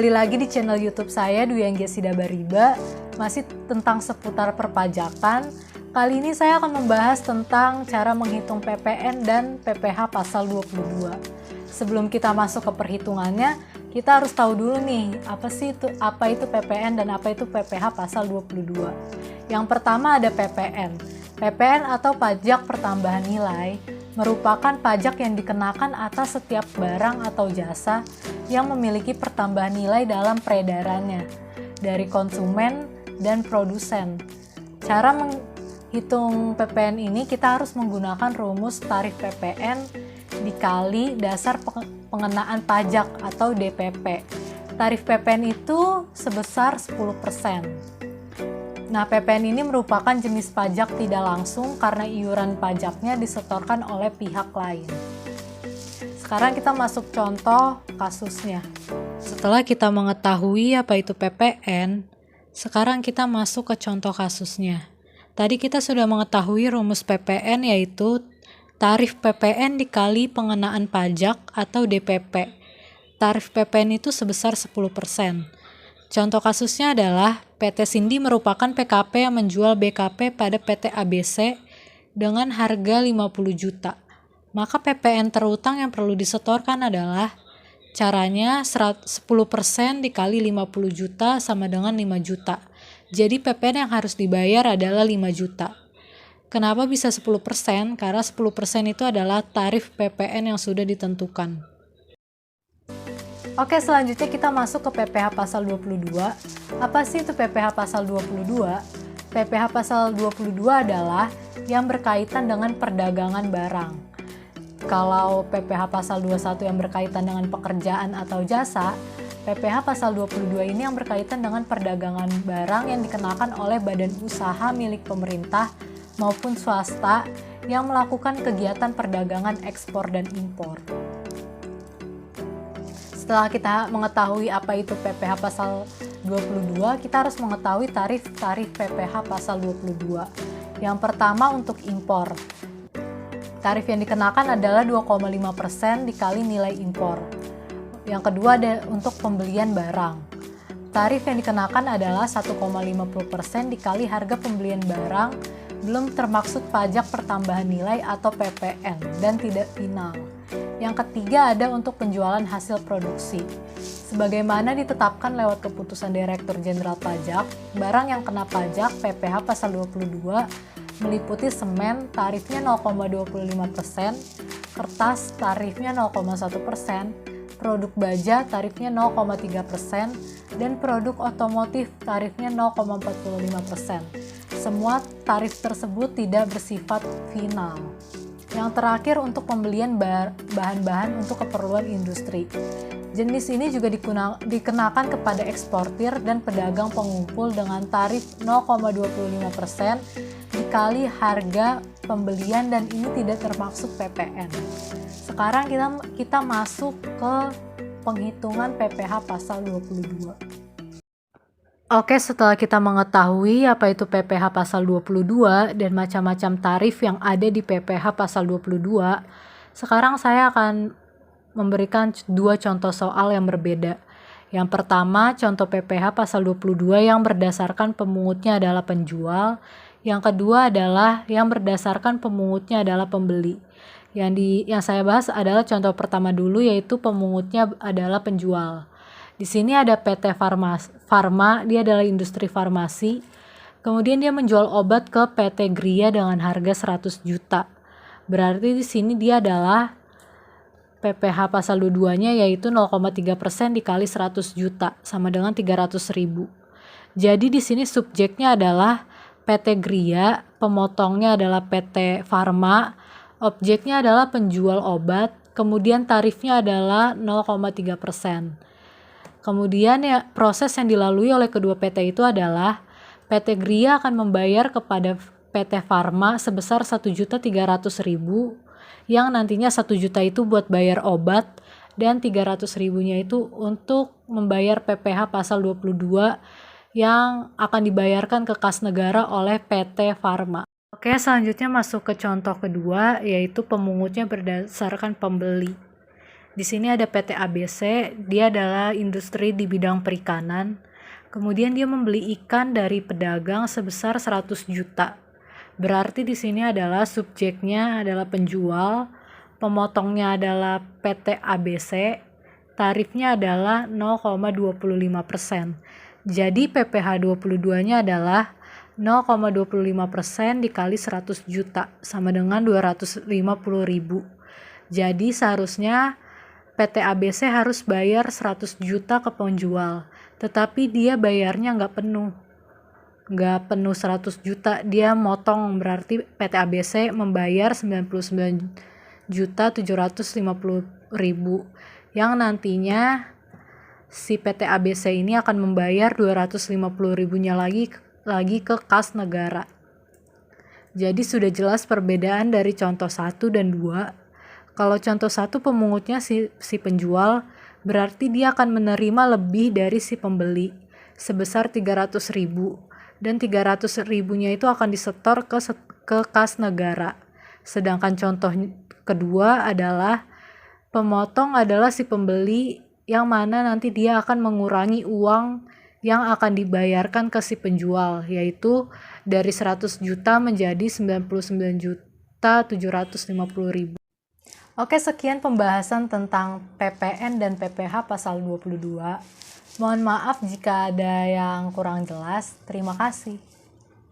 kembali lagi di channel YouTube saya Dwi Anggiasida Bariba, masih tentang seputar perpajakan. Kali ini saya akan membahas tentang cara menghitung PPN dan PPh pasal 22. Sebelum kita masuk ke perhitungannya, kita harus tahu dulu nih, apa itu PPN dan apa itu PPh pasal 22. Yang pertama ada PPN. PPN atau pajak pertambahan nilai merupakan pajak yang dikenakan atas setiap barang atau jasa yang memiliki pertambahan nilai dalam peredarannya dari konsumen dan produsen. Cara menghitung PPN ini kita harus menggunakan rumus tarif PPN dikali dasar pengenaan pajak atau DPP. Tarif PPN itu sebesar 10%. Nah, PPN ini merupakan jenis pajak tidak langsung karena iuran pajaknya disetorkan oleh pihak lain. Sekarang kita masuk contoh kasusnya. Setelah kita mengetahui apa itu PPN, sekarang kita masuk ke contoh kasusnya. Tadi kita sudah mengetahui rumus PPN yaitu tarif PPN dikali pengenaan pajak atau DPP. Tarif PPN itu sebesar 10%. Contoh kasusnya adalah PT Cindy merupakan PKP yang menjual BKP pada PT ABC dengan harga 50 juta. Maka PPN terutang yang perlu disetorkan adalah caranya 10% dikali 50 juta sama dengan 5 juta. Jadi PPN yang harus dibayar adalah 5 juta. Kenapa bisa 10%? Karena 10% itu adalah tarif PPN yang sudah ditentukan. Oke, selanjutnya kita masuk ke PPh pasal 22. Apa sih itu PPh pasal 22? PPh pasal 22 adalah yang berkaitan dengan perdagangan barang. Kalau PPh pasal 21 yang berkaitan dengan pekerjaan atau jasa, PPh pasal 22 ini yang berkaitan dengan perdagangan barang yang dikenakan oleh badan usaha milik pemerintah maupun swasta yang melakukan kegiatan perdagangan ekspor dan impor. Setelah kita mengetahui apa itu PPh pasal 22, kita harus mengetahui tarif PPh pasal 22. Yang pertama untuk impor. Tarif yang dikenakan adalah 2,5% dikali nilai impor. Yang kedua ada untuk pembelian barang. Tarif yang dikenakan adalah 1,50% dikali harga pembelian barang, belum termaksud pajak pertambahan nilai atau PPN dan tidak final. Yang ketiga ada untuk penjualan hasil produksi. Sebagaimana ditetapkan lewat keputusan Direktur Jenderal Pajak, barang yang kena pajak PPh pasal 22 meliputi semen tarifnya 0,25%, kertas tarifnya 0,1%, produk baja tarifnya 0,3%, dan produk otomotif tarifnya 0,45%. Semua tarif tersebut tidak bersifat final. Yang terakhir untuk pembelian bahan-bahan untuk keperluan industri. Jenis ini juga dikenakan kepada eksportir dan pedagang pengumpul dengan tarif 0,25% dikali harga pembelian dan ini tidak termaksud PPN. Sekarang kita masuk ke penghitungan PPh pasal 22. Oke, setelah kita mengetahui apa itu PPh pasal 22 dan macam-macam tarif yang ada di PPh pasal 22, sekarang saya akan memberikan dua contoh soal yang berbeda. Yang pertama, contoh PPh pasal 22 yang berdasarkan pemungutnya adalah penjual. Yang kedua adalah yang berdasarkan pemungutnya adalah pembeli. Yang saya bahas adalah contoh pertama dulu, yaitu pemungutnya adalah penjual. Di sini ada PT Farma, dia adalah industri farmasi. Kemudian dia menjual obat ke PT Gria dengan harga 100 juta. Berarti di sini dia adalah PPh pasal 22-nya yaitu 0,3% dikali 100 juta sama dengan 300.000. Jadi di sini subjeknya adalah PT Gria, pemotongnya adalah PT Farma, objeknya adalah penjual obat, kemudian tarifnya adalah 0,3%. Kemudian proses yang dilalui oleh kedua PT itu adalah PT Gria akan membayar kepada PT Farma sebesar 1.300.000 yang nantinya 1 juta itu buat bayar obat dan 300.000-nya itu untuk membayar PPh pasal 22 yang akan dibayarkan ke kas negara oleh PT Farma. Oke, selanjutnya masuk ke contoh kedua yaitu pemungutnya berdasarkan pembeli. Di sini ada PT ABC, dia adalah industri di bidang perikanan. Kemudian dia membeli ikan dari pedagang sebesar 100 juta. Berarti di sini adalah subjeknya adalah penjual, pemotongnya adalah PT ABC, tarifnya adalah 0,25%. Jadi PPh 22-nya adalah 0,25% dikali 100 juta sama dengan 250.000. Jadi seharusnya PT ABC harus bayar 100 juta ke penjual, tetapi dia bayarnya nggak penuh 100 juta, dia motong, berarti PT ABC membayar 99.750.000 yang nantinya si PT ABC ini akan membayar 250.000-nya lagi ke kas negara. Jadi sudah jelas perbedaan dari contoh 1 dan 2. Kalau contoh 1 pemungutnya si penjual, berarti dia akan menerima lebih dari si pembeli sebesar 300.000 dan 300.000-nya itu akan disetor ke kas negara. Sedangkan contoh kedua adalah pemotong adalah si pembeli, yang mana nanti dia akan mengurangi uang yang akan dibayarkan ke si penjual, yaitu dari 100 juta menjadi 99.750.000. Oke, sekian pembahasan tentang PPN dan PPh pasal 22. Mohon maaf jika ada yang kurang jelas. Terima kasih.